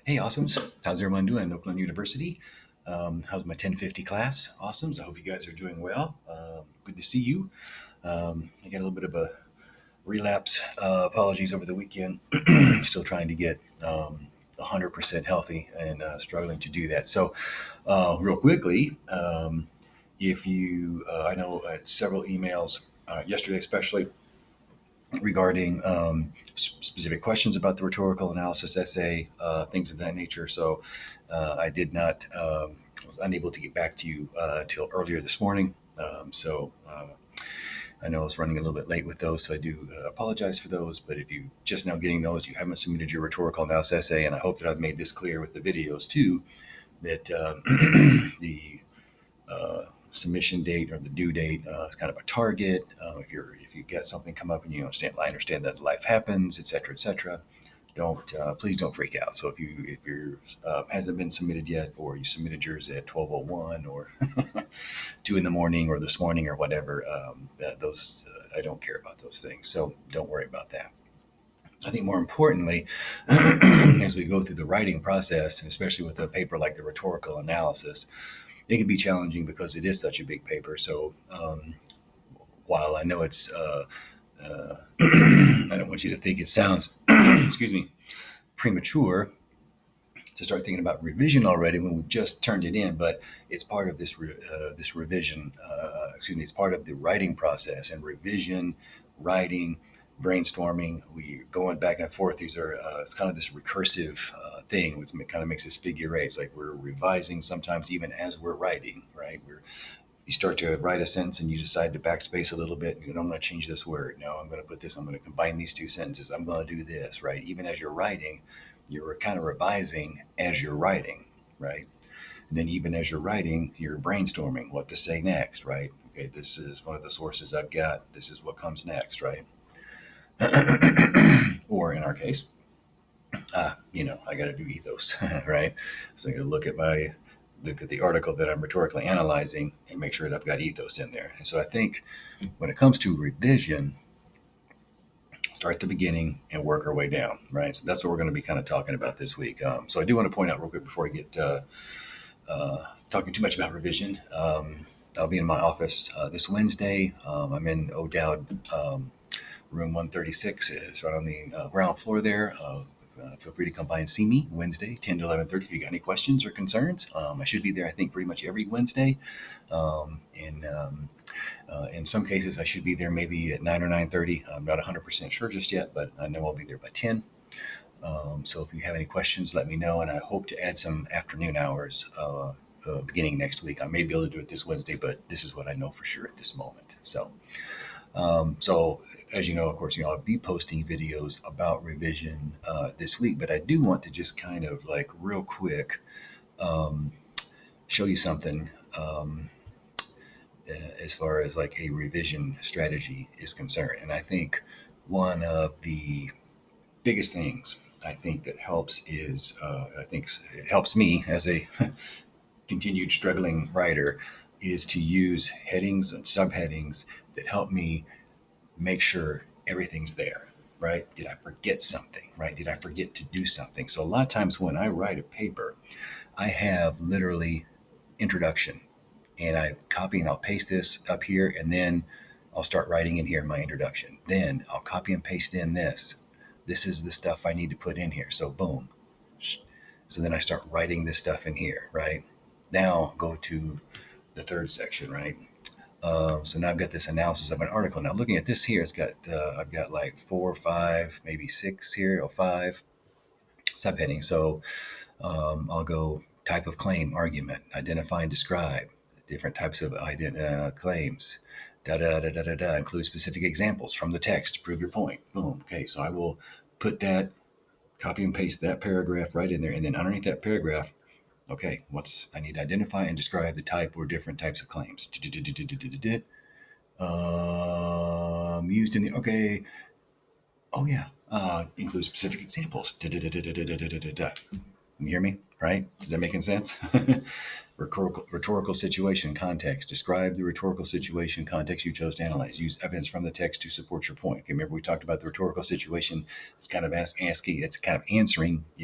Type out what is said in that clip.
Hey, awesomes. How's everyone doing? Oakland University. How's my 1050 class? Awesomes. I hope you guys are doing well. Good to see you. I got a little bit of a relapse. Apologies over the weekend. Still trying to get 100% healthy and struggling to do that. So, real quickly, if you, I know I had several emails yesterday, especially regarding specific questions about the rhetorical analysis essay, things of that nature. So I did not, was unable to get back to you until earlier this morning. I know I was running a little bit late with those, so I do apologize for those. But if you just now getting those, you haven't submitted your rhetorical analysis essay, and I hope that I've made this clear with the videos too, that the submission date or the due date is kind of a target. If you get something come up and you understand, I understand that life happens, et cetera. Don't please don't freak out. So if your hasn't been submitted yet, or you submitted yours at 12:01 or 2 in the morning or this morning or whatever, those I don't care about those things. So don't worry about that. I think more importantly, as we go through the writing process, and especially with a paper like the rhetorical analysis, it can be challenging because it is such a big paper. So while I know it's, I don't want you to think it sounds, excuse me, premature to start thinking about revision already when we've just turned it in, but it's part of this revision. It's part of the writing process and revision, writing, brainstorming. We going back and forth. These are it's kind of this recursive thing, which kind of makes this figure eight. It's like we're revising sometimes even as we're writing, right? You start to write a sentence and you decide to backspace a little bit. I'm going to change this word. No, I'm going to put this. I'm going to combine these two sentences. I'm going to do this, right? Even as you're writing, you're kind of revising as you're writing, right? And then even as you're writing, you're brainstorming what to say next, right? Okay, this is one of the sources I've got. This is what comes next, right? Or in our case, I got to do ethos, right? So I look at the article that I'm rhetorically analyzing and make sure that I've got ethos in there. And so I think when it comes to revision, start at the beginning and work our way down, right? So that's what we're going to be kind of talking about this week. So I do want to point out real quick before I get talking too much about revision. I'll be in my office this Wednesday. I'm in O'Dowd, room 136. It's right on the ground floor there. Feel free to come by and see me Wednesday, 10 to 11:30. If you got any questions or concerns, I should be there, I think, pretty much every Wednesday. In some cases, I should be there maybe at 9 or 9:30. I'm not 100% sure just yet, but I know I'll be there by 10. So if you have any questions, let me know. And I hope to add some afternoon hours beginning next week. I may be able to do it this Wednesday, but this is what I know for sure at this moment. So as you know, of course, I'll be posting videos about revision this week, but I do want to just kind of like real quick show you something as far as like a revision strategy is concerned. And I think one of the biggest things I think that helps is I think it helps me as a continued struggling writer is to use headings and subheadings that help me make sure everything's there, right? Did I forget something, right? Did I forget to do something? So a lot of times when I write a paper, I have literally introduction and I copy and I'll paste this up here and then I'll start writing in here my introduction. Then I'll copy and paste in this. This is the stuff I need to put in here. So boom. So then I start writing this stuff in here, right? Now go to the third section, right? So now I've got this analysis of an article. Now looking at this here, it's got I've got like 4 or 5, maybe 6 here or 5 subheadings. So I'll go type of claim, argument, identify and describe different types of claims. Include specific examples from the text to prove your point. Boom. Okay, so I will put that, copy and paste that paragraph right in there, and then underneath that paragraph, okay, I need to identify and describe the type or different types of claims. Used in the, okay, oh yeah, include specific examples. You hear me, right? Is that making sense? Rhetorical situation context. Describe the rhetorical situation context you chose to analyze. Use evidence from the text to support your point. Okay, remember we talked about the rhetorical situation. It's kind of asking. It's kind of answering, if